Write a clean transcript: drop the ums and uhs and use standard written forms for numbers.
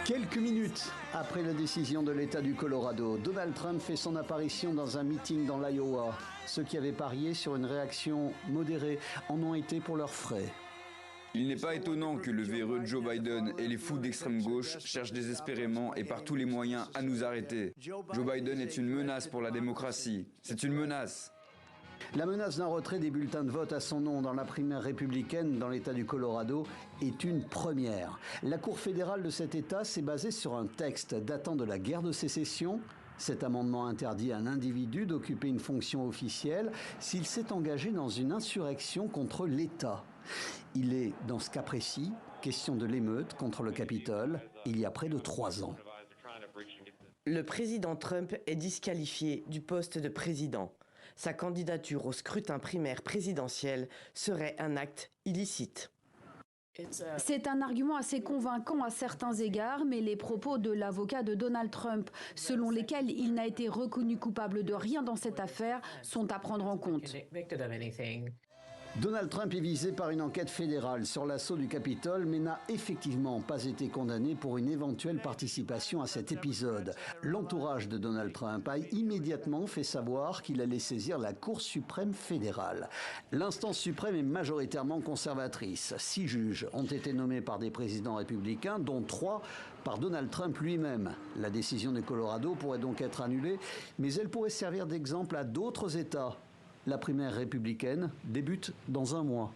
Quelques minutes après la décision de l'État du Colorado, Donald Trump fait son apparition dans un meeting dans l'Iowa. Ceux qui avaient parié sur une réaction modérée en ont été pour leurs frais. Il n'est pas étonnant que le véreux Joe Biden et les fous d'extrême gauche cherchent désespérément et par tous les moyens à nous arrêter. Joe Biden est une menace pour la démocratie. C'est une menace. La menace d'un retrait des bulletins de vote à son nom dans la primaire républicaine dans l'État du Colorado est une première. La Cour fédérale de cet État s'est basée sur un texte datant de la guerre de sécession. Cet amendement interdit à un individu d'occuper une fonction officielle s'il s'est engagé dans une insurrection contre l'État. Il est, dans ce cas précis, question de l'émeute contre le Capitole il y a près de 3 ans. Le président Trump est disqualifié du poste de président. Sa candidature au scrutin primaire présidentiel serait un acte illicite. C'est un argument assez convaincant à certains égards, mais les propos de l'avocat de Donald Trump, selon lesquels il n'a été reconnu coupable de rien dans cette affaire, sont à prendre en compte. Donald Trump est visé par une enquête fédérale sur l'assaut du Capitole, mais n'a effectivement pas été condamné pour une éventuelle participation à cet épisode. L'entourage de Donald Trump a immédiatement fait savoir qu'il allait saisir la Cour suprême fédérale. L'instance suprême est majoritairement conservatrice. 6 juges ont été nommés par des présidents républicains, dont 3 par Donald Trump lui-même. La décision du Colorado pourrait donc être annulée, mais elle pourrait servir d'exemple à d'autres États. La primaire républicaine débute dans un mois.